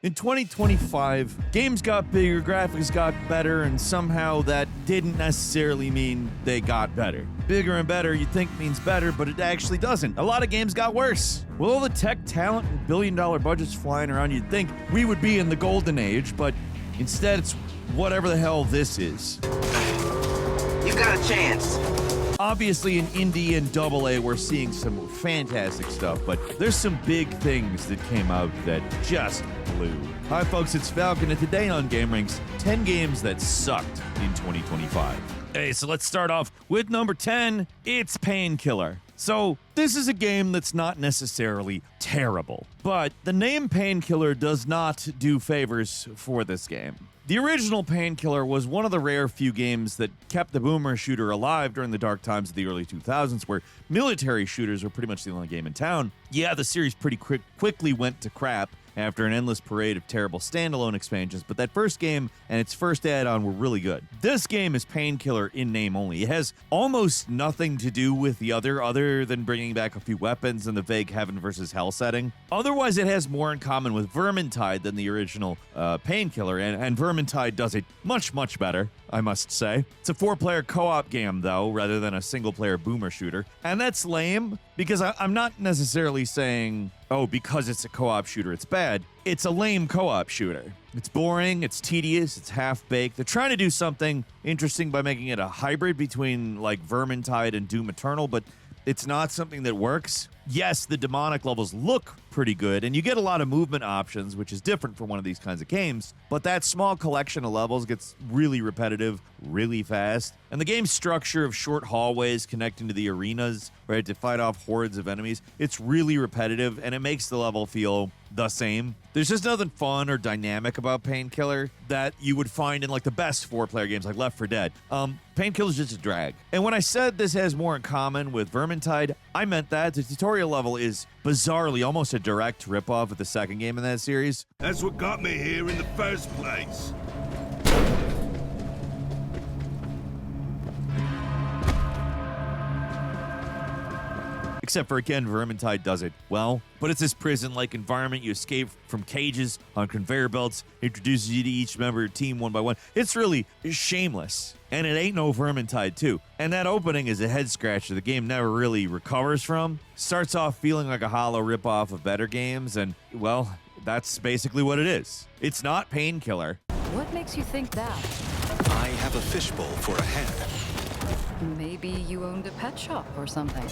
In 2025, games got bigger, graphics got better, and somehow that didn't necessarily mean they got better. Bigger and better you'd think means better, but it actually doesn't. A lot of games got worse. With all the tech talent and billion-dollar budgets flying around, you'd think we would be in the golden age, but instead it's whatever the hell this is. You got a chance. Obviously, in indie and AA, we're seeing some fantastic stuff, but there's some big things that came out that just blew. Hi, folks, it's Falcon, and today on gameranx, 10 games that sucked in 2025. Hey, so let's start off with number 10. It's Painkiller. So, this is a game that's not necessarily terrible, but the name Painkiller does not do favors for this game. The original Painkiller was one of the rare few games that kept the boomer shooter alive during the dark times of the early 2000s, where military shooters were pretty much the only game in town. Yeah, the series pretty quickly went to crap after an endless parade of terrible standalone expansions, but that first game and its first add-on were really good. This game is Painkiller in name only. It has almost nothing to do with the other than bringing back a few weapons and the vague heaven versus hell setting. Otherwise, it has more in common with Vermintide than the original Painkiller, and Vermintide does it much, much better, I must say. It's a 4-player co-op game, though, rather than a single-player boomer shooter. And that's lame, because I'm not necessarily saying, oh, because it's a co-op shooter, it's bad. It's a lame co-op shooter. It's boring, it's tedious, it's half-baked. They're trying to do something interesting by making it a hybrid between, like, Vermintide and Doom Eternal, but it's not something that works. Yes, the demonic levels look pretty good, and you get a lot of movement options, which is different for one of these kinds of games, but that small collection of levels gets really repetitive, really fast, and the game's structure of short hallways connecting to the arenas, right, to fight off hordes of enemies, it's really repetitive, and it makes the level feel the same. There's just nothing fun or dynamic about Painkiller that you would find in like the best 4-player games like Left 4 Dead. Painkiller's just a drag. And when I said this has more in common with Vermintide, I meant that. The tutorial level is bizarrely almost a direct ripoff of the second game in that series. That's what got me here in the first place. Except for, again, Vermintide does it well. But it's this prison-like environment. You escape from cages on conveyor belts, introduces you to each member of your team one by one. It's really shameless. And it ain't no Vermintide, too. And that opening is a head-scratcher the game never really recovers from. Starts off feeling like a hollow ripoff of better games, and, well, that's basically what it is. It's not Painkiller. What makes you think that? I have a fishbowl for a head. Maybe you owned a pet shop or something.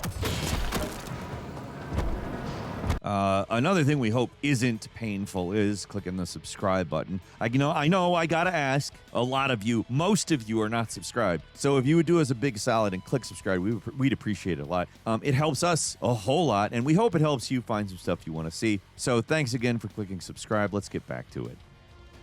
Another thing we hope isn't painful is clicking the subscribe button. I know, I gotta ask. A lot of you, most of you are not subscribed. So if you would do us a big solid and click subscribe, we'd appreciate it a lot. It helps us a whole lot, and we hope it helps you find some stuff you want to see. So thanks again for clicking subscribe. Let's get back to it.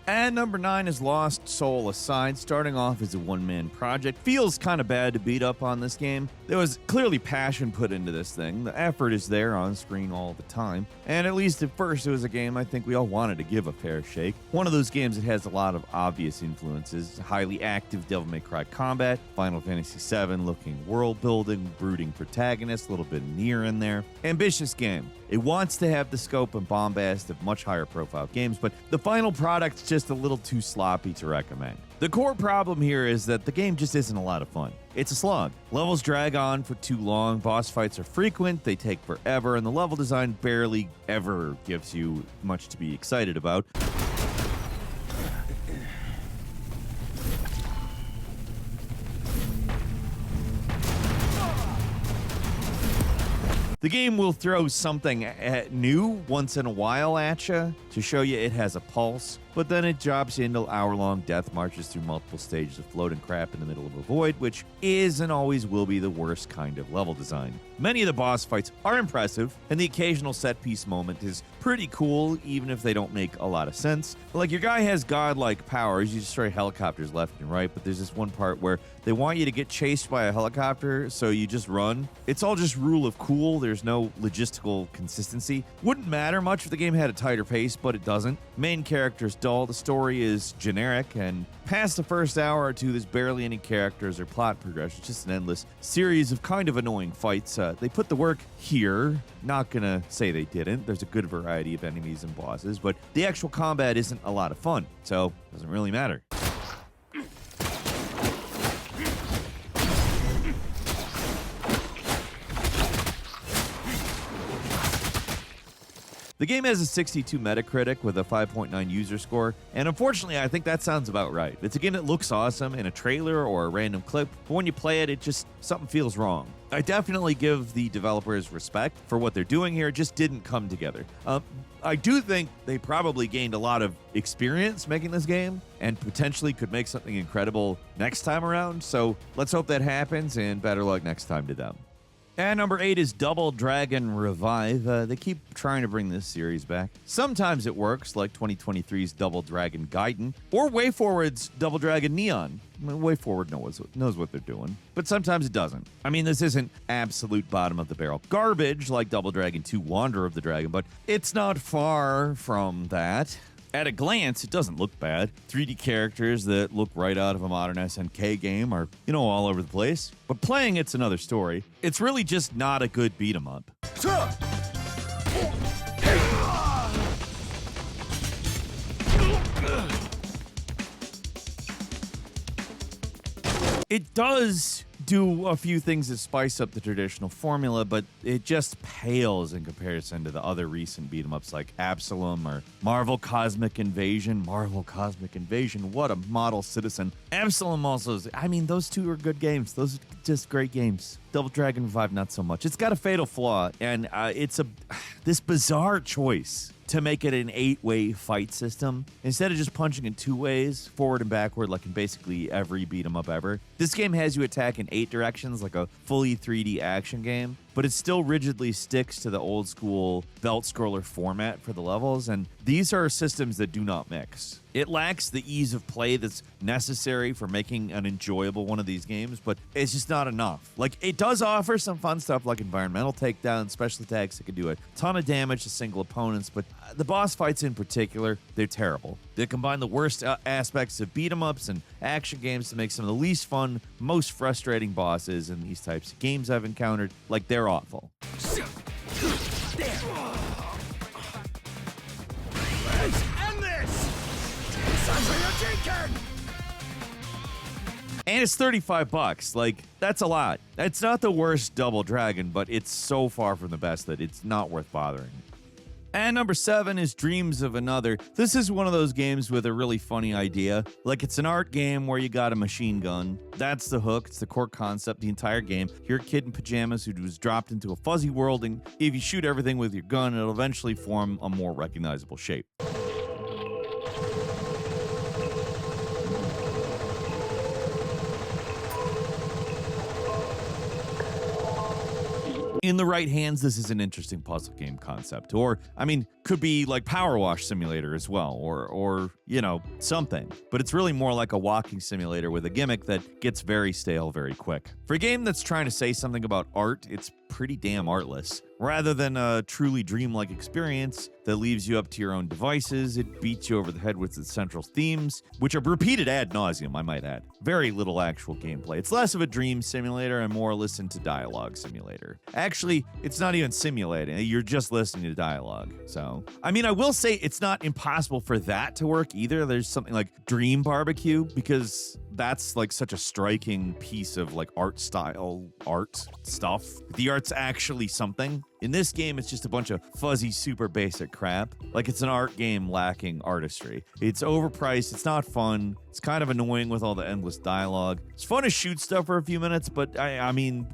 And number 9 is Lost Soul Aside, starting off as a one-man project. Feels kind of bad to beat up on this game. There was clearly passion put into this thing. The effort is there on screen all the time. And at least at first it was a game I think we all wanted to give a fair shake. One of those games that has a lot of obvious influences. Highly active Devil May Cry combat, Final Fantasy VII looking world building, brooding protagonist, a little bit of Nier in there. Ambitious game. It wants to have the scope and bombast of much higher profile games, but the final product's just a little too sloppy to recommend. The core problem here is that the game just isn't a lot of fun. It's a slog. Levels drag on for too long, boss fights are frequent, they take forever, and the level design barely ever gives you much to be excited about. The game will throw something new once in a while at you to show you it has a pulse, but then it drops you into hour-long death marches through multiple stages of floating crap in the middle of a void, which is and always will be the worst kind of level design. Many of the boss fights are impressive, and the occasional set-piece moment is pretty cool, even if they don't make a lot of sense. Like, your guy has godlike powers, you destroy helicopters left and right, but there's this one part where they want you to get chased by a helicopter, so you just run. It's all just rule of cool, there's no logistical consistency. Wouldn't matter much if the game had a tighter pace, but it doesn't. Main character's dull, the story is generic, and past the first hour or two, there's barely any characters or plot progression. It's just an endless series of kind of annoying fights. they put the work here. Not gonna say they didn't. There's a good variety of enemies and bosses, but the actual combat isn't a lot of fun, so it doesn't really matter. The game has a 62 Metacritic with a 5.9 user score, and unfortunately, I think that sounds about right. It's a game that looks awesome in a trailer or a random clip, but when you play it, something feels wrong. I definitely give the developers respect for what they're doing here. It just didn't come together. I do think they probably gained a lot of experience making this game and potentially could make something incredible next time around, so let's hope that happens, and better luck next time to them. And number 8 is Double Dragon Revive. They keep trying to bring this series back. Sometimes it works, like 2023's Double Dragon Gaiden, or WayForward's Double Dragon Neon. WayForward knows what they're doing, but sometimes it doesn't. I mean, this isn't absolute bottom of the barrel garbage like Double Dragon 2 Wanderer of the Dragon, but it's not far from that. At a glance, it doesn't look bad. 3D characters that look right out of a modern SNK game are, all over the place. But playing it's another story. It's really just not a good beat 'em up. It does do a few things to spice up the traditional formula, but it just pales in comparison to the other recent beat-em-ups like Absalom or Marvel Cosmic Invasion. What a model citizen. Absalom also is, those two are good games. Those are just great games. Double Dragon Revive, not so much. It's got a fatal flaw, and it's this bizarre choice to make it an 8-way fight system. Instead of just punching in 2 ways, forward and backward, like in basically every beat-em-up ever, this game has you attack in 8 directions like a fully 3D action game, but it still rigidly sticks to the old-school belt-scroller format for the levels, and these are systems that do not mix. It lacks the ease of play that's necessary for making an enjoyable one of these games, but it's just not enough. Like, it does offer some fun stuff like environmental takedowns, special attacks that can do a ton of damage to single opponents, but the boss fights in particular, they're terrible. They combine the worst aspects of beat-em-ups and action games to make some of the least fun, most frustrating bosses in these types of games I've encountered. Like, they're awful. And it's $35. Like, that's a lot. It's not the worst Double Dragon, but it's so far from the best that it's not worth bothering. And number 7 is Dreams of Another. This is one of those games with a really funny idea. Like, it's an art game where you got a machine gun. That's the hook. It's the core concept, the entire game. You're a kid in pajamas who was dropped into a fuzzy world, and if you shoot everything with your gun, it'll eventually form a more recognizable shape. In the right hands, this is an interesting puzzle game concept. Or, could be like Power Wash Simulator as well, or something. But it's really more like a walking simulator with a gimmick that gets very stale very quick. For a game that's trying to say something about art, it's pretty damn artless. Rather than a truly dreamlike experience that leaves you up to your own devices, it beats you over the head with its central themes, which are repeated ad nauseum, I might add. Very little actual gameplay. It's less of a dream simulator and more listen to dialogue simulator. Actually, it's not even simulating. You're just listening to dialogue. So, I will say it's not impossible for that to work either. There's something like Dream Barbecue, because that's like such a striking piece of like art stuff. The art's actually something. In this game, it's just a bunch of fuzzy, super basic crap. Like, it's an art game lacking artistry. It's overpriced, it's not fun, it's kind of annoying with all the endless dialogue. It's fun to shoot stuff for a few minutes, but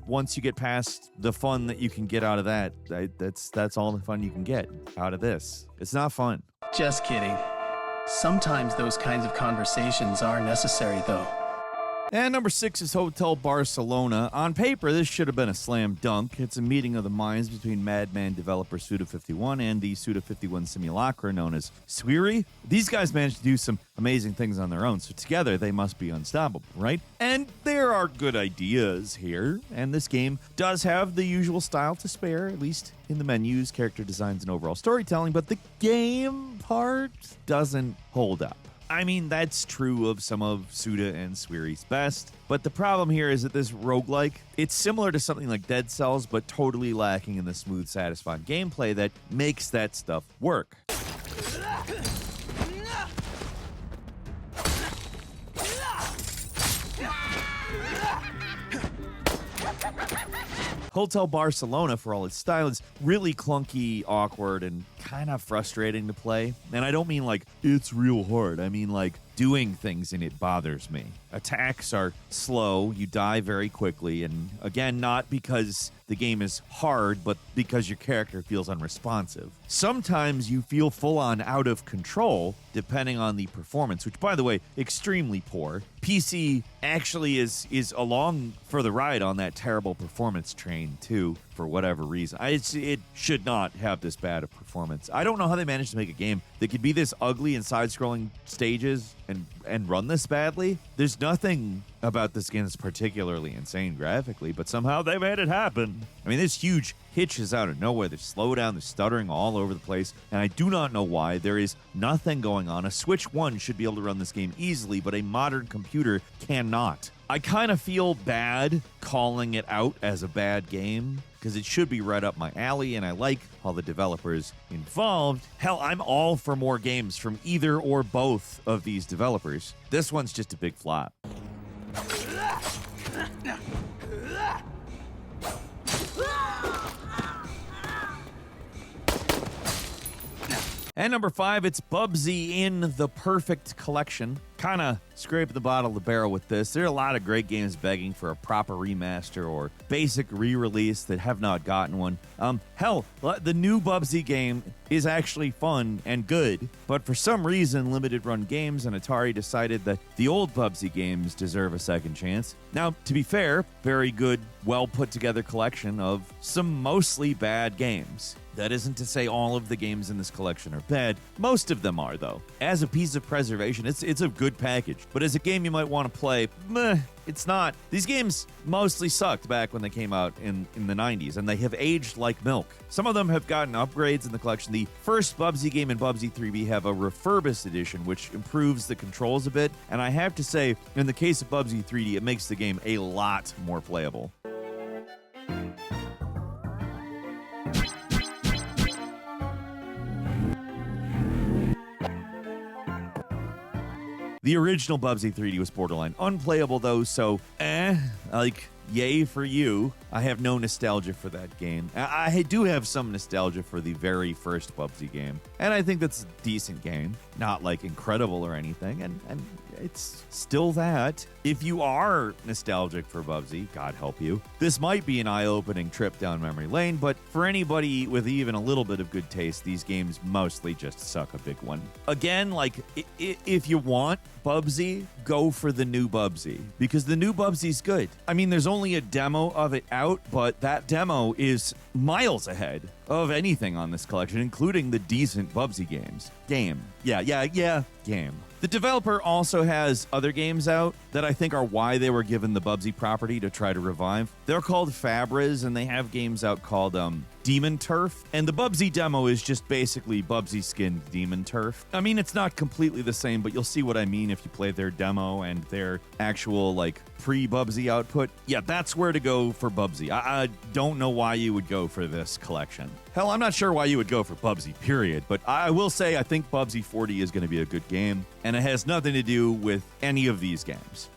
once you get past the fun that you can get out of that's all the fun you can get out of this. It's not fun. Just kidding. Sometimes those kinds of conversations are necessary, though. And number 6 is Hotel Barcelona. On paper, this should have been a slam dunk. It's a meeting of the minds between Madman developer Suda51 and the Suda51 simulacra known as Masquerade. These guys managed to do some amazing things on their own, so together they must be unstoppable, right? And there are good ideas here, and this game does have the usual style to spare, at least in the menus, character designs, and overall storytelling, but the game part doesn't hold up. I mean, that's true of some of Suda and Sweary's best, but the problem here is that this roguelike, it's similar to something like Dead Cells, but totally lacking in the smooth, satisfying gameplay that makes that stuff work. Hotel Barcelona, for all its style, is really clunky, awkward, and kind of frustrating to play. And I don't mean like, it's real hard. I mean like, doing things in it bothers me. Attacks are slow, you die very quickly, and again, not because the game is hard, but because your character feels unresponsive. Sometimes you feel full-on out of control, depending on the performance, which, by the way, extremely poor. PC actually is along for the ride on that terrible performance train, too, for whatever reason. It should not have this bad of performance. I don't know how they managed to make a game that could be this ugly and side-scrolling stages and run this badly. There's nothing about this game that's particularly insane graphically, but somehow they made it happen. I mean, there's huge hitches out of nowhere. There's slowdown, there's stuttering all over the place, and I do not know why. There is nothing going on. A Switch 1 should be able to run this game easily, but a modern computer cannot. I kind of feel bad calling it out as a bad game, because it should be right up my alley, and I like all the developers involved. Hell, I'm all for more games from either or both of these developers. This one's just a big flop. And number 5, it's Bubsy in the Purrfect collection. Kind of scraping the bottom of the barrel with this. There are a lot of great games begging for a proper remaster or basic re-release that have not gotten one. Hell, the new Bubsy game is actually fun and good, but for some reason, Limited Run Games and Atari decided that the old Bubsy games deserve a second chance. Now, to be fair, very good, well put together collection of some mostly bad games. That isn't to say all of the games in this collection are bad. Most of them are, though. As a piece of preservation, it's a good package. But as a game you might want to play, meh, it's not. These games mostly sucked back when they came out in the 90s, and they have aged like milk. Some of them have gotten upgrades in the collection. The first Bubsy game and Bubsy 3B have a refurbished edition, which improves the controls a bit. And I have to say, in the case of Bubsy 3D, it makes the game a lot more playable. The original Bubsy 3D was borderline unplayable, though, so yay for you. I have no nostalgia for that game. I do have some nostalgia for the very first Bubsy game, and I think that's a decent game. Not, like, incredible or anything, and it's still that. If you are nostalgic for Bubsy, God help you, this might be an eye-opening trip down memory lane, but for anybody with even a little bit of good taste, these games mostly just suck a big one. Again, like, if you want Bubsy, go for the new Bubsy, because the new Bubsy's good. I mean, there's only a demo of it out, but that demo is miles ahead of anything on this collection, including the decent Bubsy games. Game. The developer also has other games out that I think are why they were given the Bubsy property to try to revive. They're called Fabras, and they have games out called Demon Turf, and the Bubsy demo is just basically Bubsy skinned Demon Turf. I mean, it's not completely the same, but you'll see what I mean if you play their demo and their actual, like, pre-Bubsy output. Yeah, that's where to go for Bubsy. I don't know why you would go for this collection. Hell, I'm not sure why you would go for Bubsy, period, but I will say I think Bubsy 40 is going to be a good game, and it has nothing to do with any of these games.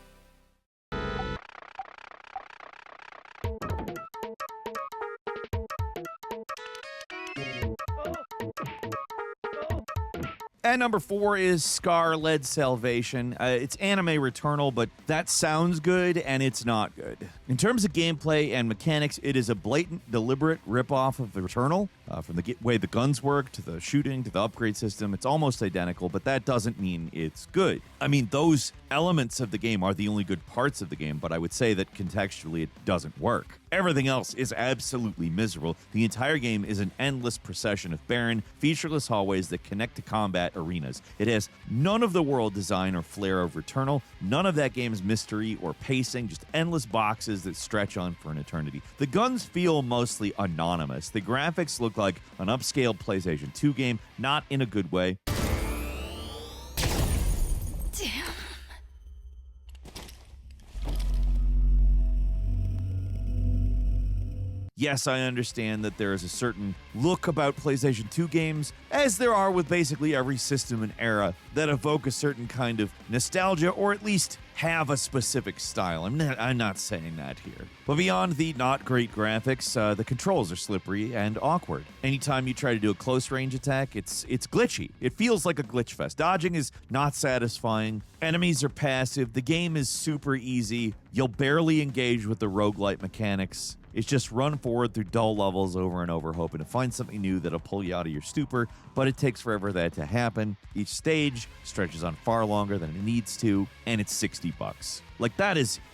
And number 4 is Scar-Led Salvation. It's anime Returnal, but that sounds good, and it's not good. In terms of gameplay and mechanics, it is a blatant, deliberate ripoff of the Returnal. From the way the guns work, to the shooting, to the upgrade system, it's almost identical, but that doesn't mean it's good. I mean, those elements of the game are the only good parts of the game, but I would say that contextually it doesn't work. Everything else is absolutely miserable. The entire game is an endless procession of barren, featureless hallways that connect to combat arenas. It has none of the world design or flair of Returnal, none of that game's mystery or pacing, just endless boxes that stretch on for an eternity. The guns feel mostly anonymous. The graphics look like an upscale PlayStation 2 game, not in a good way. Yes, I understand that there is a certain look about PlayStation 2 games, as there are with basically every system and era, that evoke a certain kind of nostalgia, or at least have a specific style. I'm not saying that here. But beyond the not great graphics, the controls are slippery and awkward. Anytime you try to do a close range attack, it's glitchy. It feels like a glitch fest. Dodging is not satisfying. Enemies are passive. The game is super easy. You'll barely engage with the roguelite mechanics. It's just run forward through dull levels over and over, hoping to find something new that'll pull you out of your stupor, but it takes forever for that to happen. Each stage stretches on far longer than it needs to, and it's $60. Like,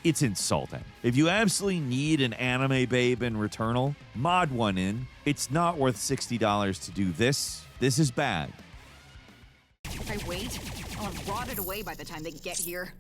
it's insulting. If you absolutely need an anime babe in Returnal, mod one in. It's not worth $60 to do this. This is bad. If I wait, I'll have rotted away by the time they get here.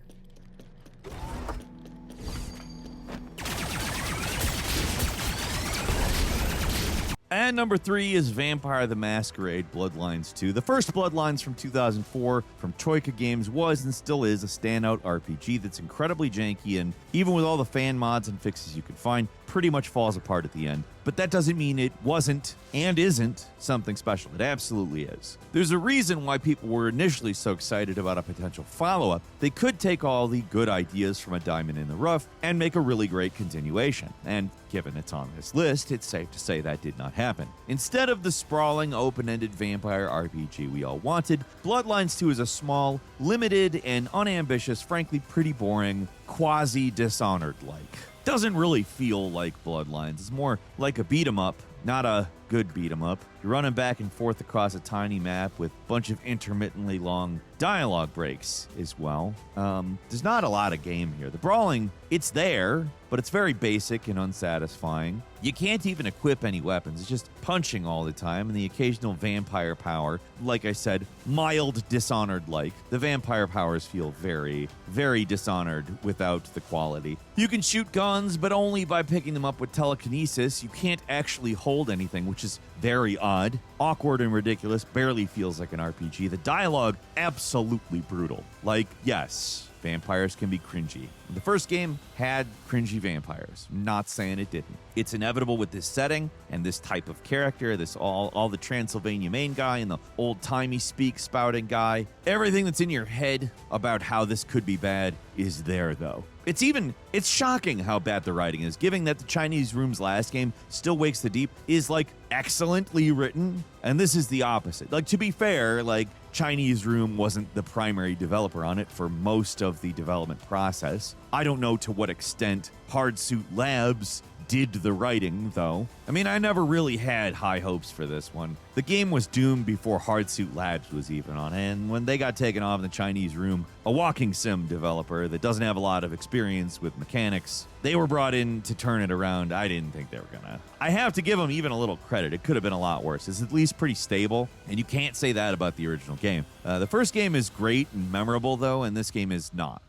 And number 3 is Vampire the Masquerade Bloodlines 2. The first Bloodlines from 2004 from Troika Games was and still is a standout RPG that's incredibly janky and, even with all the fan mods and fixes you can find, pretty much falls apart at the end. But that doesn't mean it wasn't and isn't something special. It absolutely is. There's a reason why people were initially so excited about a potential follow-up. They could take all the good ideas from A Diamond in the Rough and make a really great continuation. And given it's on this list, it's safe to say that did not happen. Instead of the sprawling, open-ended vampire RPG we all wanted, Bloodlines 2 is a small, limited, and unambitious, frankly pretty boring, quasi-Dishonored-like. Doesn't really feel like Bloodlines. It's more like a beat-em-up, not a good beat-em-up. You're running back and forth across a tiny map with a bunch of intermittently long dialogue breaks as well. There's not a lot of game here. The brawling, it's there, but it's very basic and unsatisfying. You can't even equip any weapons. It's just punching all the time, and the occasional vampire power. Like I said, mild Dishonored-like. The vampire powers feel very, very Dishonored without the quality. You can shoot guns, but only by picking them up with telekinesis. You can't actually hold anything, which is very odd. Awkward and ridiculous. Barely feels like an RPG. The dialogue, absolutely brutal. Like, yes, vampires can be cringy. The first game had cringy vampires. Not saying it didn't. It's inevitable with this setting and this type of character, this all the Transylvania main guy and the old-timey spouting guy. Everything that's in your head about how this could be bad is there, though. It's shocking how bad the writing is, given that the Chinese Room's last game, Still Wakes the Deep, is, like, excellently written, and this is the opposite. Like, to be fair, like, Chinese Room wasn't the primary developer on it for most of the development process. I don't know to what extent Hardsuit Labs did the writing, though. I mean, I never really had high hopes for this one. The game was doomed before Hardsuit Labs was even on, and when they got taken off in the Chinese Room, a walking sim developer that doesn't have a lot of experience with mechanics, they were brought in to turn it around. I didn't think they were gonna. I have to give them even a little credit. It could have been a lot worse. It's at least pretty stable, and you can't say that about the original game. The first game is great and memorable, though, and this game is not.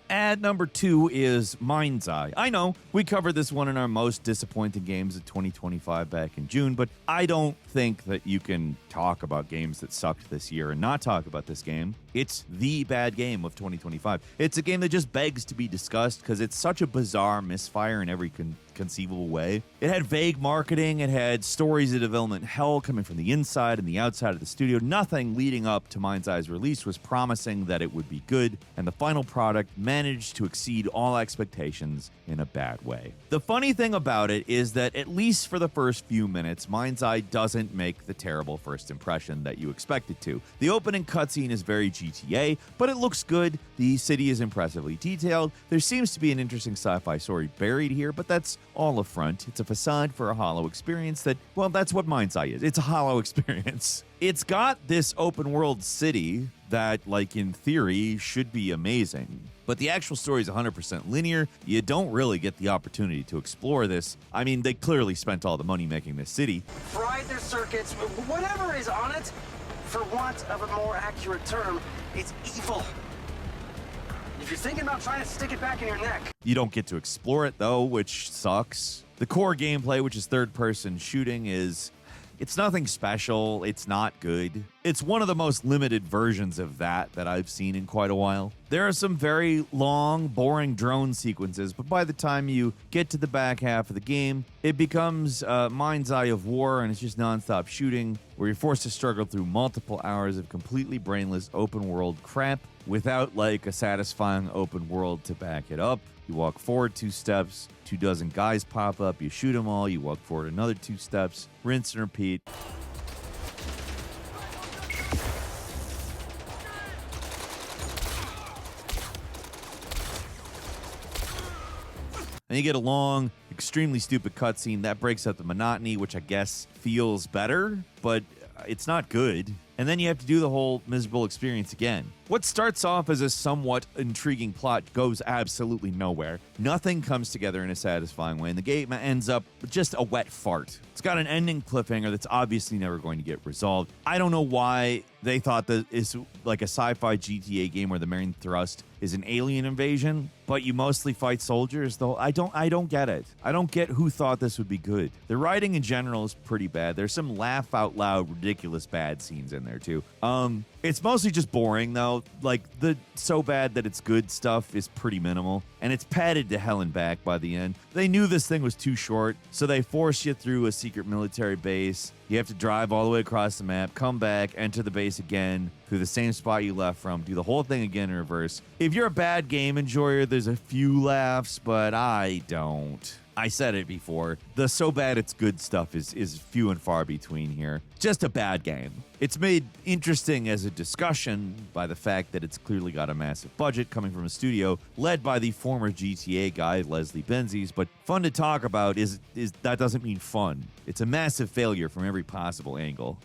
At number 2 is Mindseye. I know, we covered this one in our most disappointing games of 2025 back in June, but I don't think that you can talk about games that sucked this year and not talk about this game. It's the bad game of 2025. It's a game that just begs to be discussed because it's such a bizarre misfire in every conceivable way. It had vague marketing, it had stories of development hell coming from the inside and the outside of the studio. Nothing leading up to Mindseye's release was promising that it would be good, and the final product managed to exceed all expectations in a bad way. The funny thing about it is that, at least for the first few minutes, Mindseye doesn't make the terrible first impression that you expect it to. The opening cutscene is very GTA, but it looks good. The city is impressively detailed. There seems to be an interesting sci-fi story buried here, but that's all a front. It's a facade for a hollow experience that, well, that's what Mindseye is. It's a hollow experience. It's got this open world city that, like, in theory, should be amazing. But the actual story is 100% linear. You don't really get the opportunity to explore this. I mean, they clearly spent all the money making this city. Fried their circuits, whatever is on it, for want of a more accurate term, it's evil. If you're thinking about trying to stick it back in your neck. You don't get to explore it, though, which sucks. The core gameplay, which is third-person shooting, it's nothing special. It's not good. It's one of the most limited versions of that I've seen in quite a while. There are some very long, boring drone sequences, but by the time you get to the back half of the game, it becomes Mindseye of war, and it's just nonstop shooting, where you're forced to struggle through multiple hours of completely brainless open-world crap without, like, a satisfying open world to back it up. You walk forward 2 steps, 24 guys pop up, you shoot them all, you walk forward another 2 steps, rinse and repeat. And you get a long, extremely stupid cutscene that breaks up the monotony, which I guess feels better, but it's not good. And then you have to do the whole miserable experience again. What starts off as a somewhat intriguing plot goes absolutely nowhere. Nothing comes together in a satisfying way, and the game ends up just a wet fart. It's got an ending cliffhanger that's obviously never going to get resolved. I don't know why they thought that it's like a sci-fi GTA game where the main thrust is an alien invasion, but you mostly fight soldiers, though. I don't get it. I don't get who thought this would be good. The writing in general is pretty bad. There's some laugh out loud, ridiculous bad scenes in there too. It's mostly just boring though. Like, the so bad that it's good stuff is pretty minimal, and it's padded to hell and back by the end. They knew this thing was too short, so they force you through a secret military base. You have to drive all the way across the map, come back, enter the base again, through the same spot you left from, do the whole thing again in reverse. If you're a bad game enjoyer, there's a few laughs, but I don't. I said it before. The so bad it's good stuff is few and far between here. Just a bad game. It's made interesting as a discussion by the fact that it's clearly got a massive budget coming from a studio led by the former GTA guy, Leslie Benzies, but fun to talk about is that doesn't mean fun. It's a massive failure from every possible angle.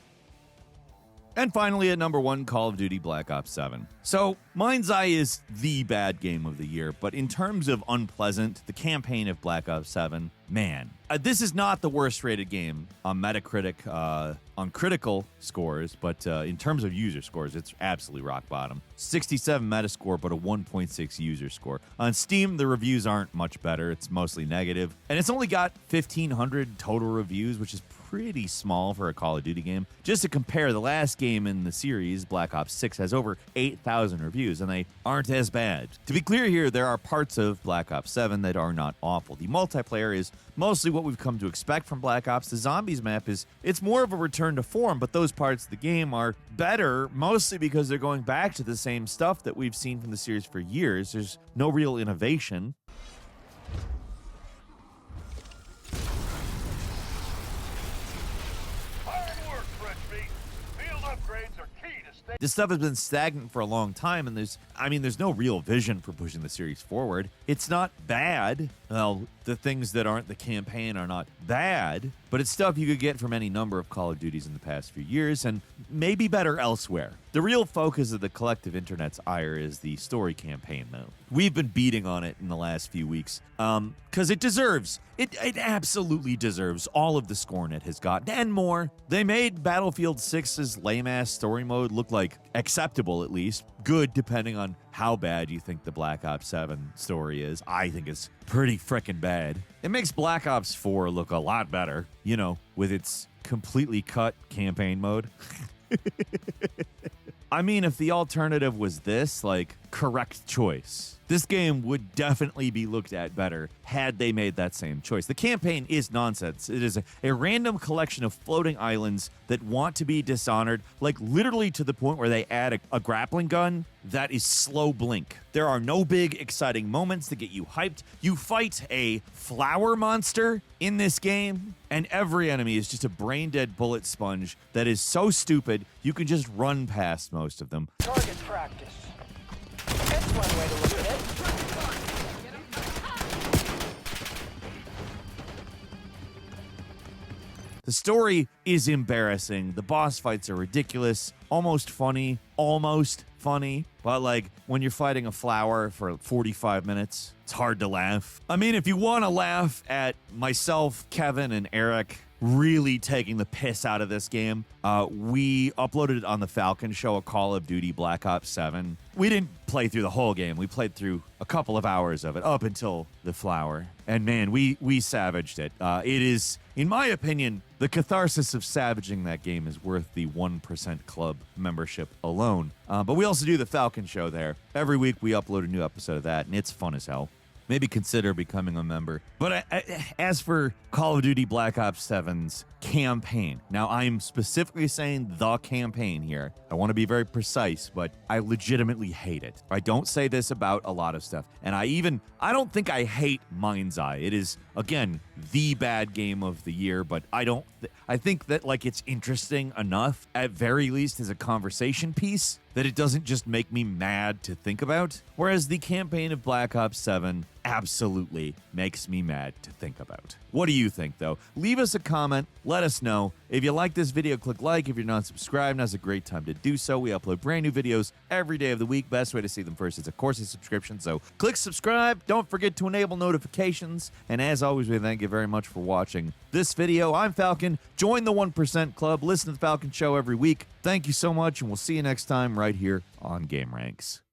And finally, at number 1, Call of Duty Black Ops 7. So, Mindseye is the bad game of the year, but in terms of unpleasant, the campaign of Black Ops 7, man. This is not the worst rated game on Metacritic, on critical scores, but in terms of user scores, it's absolutely rock bottom. 67 Metascore, but a 1.6 user score. On Steam, the reviews aren't much better. It's mostly negative. And it's only got 1,500 total reviews, which is pretty small for a Call of Duty game. Just to compare, the last game in the series, Black Ops 6, has over 8,000 reviews, and they aren't as bad. To be clear here, there are parts of Black Ops 7 that are not awful. The multiplayer is mostly what we've come to expect from Black Ops. The zombies map it's more of a return to form, but those parts of the game are better, mostly because they're going back to the same stuff that we've seen from the series for years. There's no real innovation. This stuff has been stagnant for a long time, and there's no real vision for pushing the series forward. It's not bad. Well, the things that aren't the campaign are not bad, but it's stuff you could get from any number of Call of Duties in the past few years, and maybe better elsewhere. The real focus of the collective internet's ire is the story campaign, though. We've been beating on it in the last few weeks, because it deserves. It absolutely deserves all of the scorn it has gotten, and more. They made Battlefield 6's lame-ass story mode look like acceptable, at least. Good, depending on how bad you think the Black Ops 7 story is. I think it's pretty frickin' bad. It makes Black Ops 4 look a lot better, with its completely cut campaign mode. I mean, if the alternative was this, correct choice. This game would definitely be looked at better had they made that same choice. The campaign is nonsense. It is a random collection of floating islands that want to be dishonored, literally to the point where they add a grappling gun that is slow blink. There are no big, exciting moments to get you hyped. You fight a flower monster in this game, and every enemy is just a brain-dead bullet sponge that is so stupid you can just run past most of them. Target practice. That's one way to look at it. The story is embarrassing. The boss fights are ridiculous, almost funny, but when you're fighting a flower for 45 minutes, it's hard to laugh. I mean, if you want to laugh at myself, Kevin, and Eric really taking the piss out of this game. We uploaded it on the Falcon Show, a Call of Duty Black Ops 7. We didn't play through the whole game. We played through a couple of hours of it up until the flower. And man, we savaged it. It is, in my opinion, the catharsis of savaging that game is worth the 1% Club membership alone. But we also do the Falcon Show there. Every week we upload a new episode of that, and it's fun as hell. Maybe consider becoming a member. But as for Call of Duty Black Ops 7's campaign, now I'm specifically saying the campaign here. I want to be very precise, but I legitimately hate it. I don't say this about a lot of stuff. And I don't think I hate Mindseye. It is, again, the bad game of the year, but I think that like it's interesting enough, at very least as a conversation piece, that it doesn't just make me mad to think about. Whereas the campaign of Black Ops 7 absolutely makes me mad to think about. What do you think, though? Leave us a comment. Let us know. If you like this video, click like. If you're not subscribed, now's a great time to do so. We upload brand new videos every day of the week. Best way to see them first is, of course, a subscription. So click subscribe. Don't forget to enable notifications. And as always, we thank you very much for watching this video. I'm Falcon. Join the 1% Club. Listen to the Falcon Show every week. Thank you so much, and we'll see you next time right here on gameranx.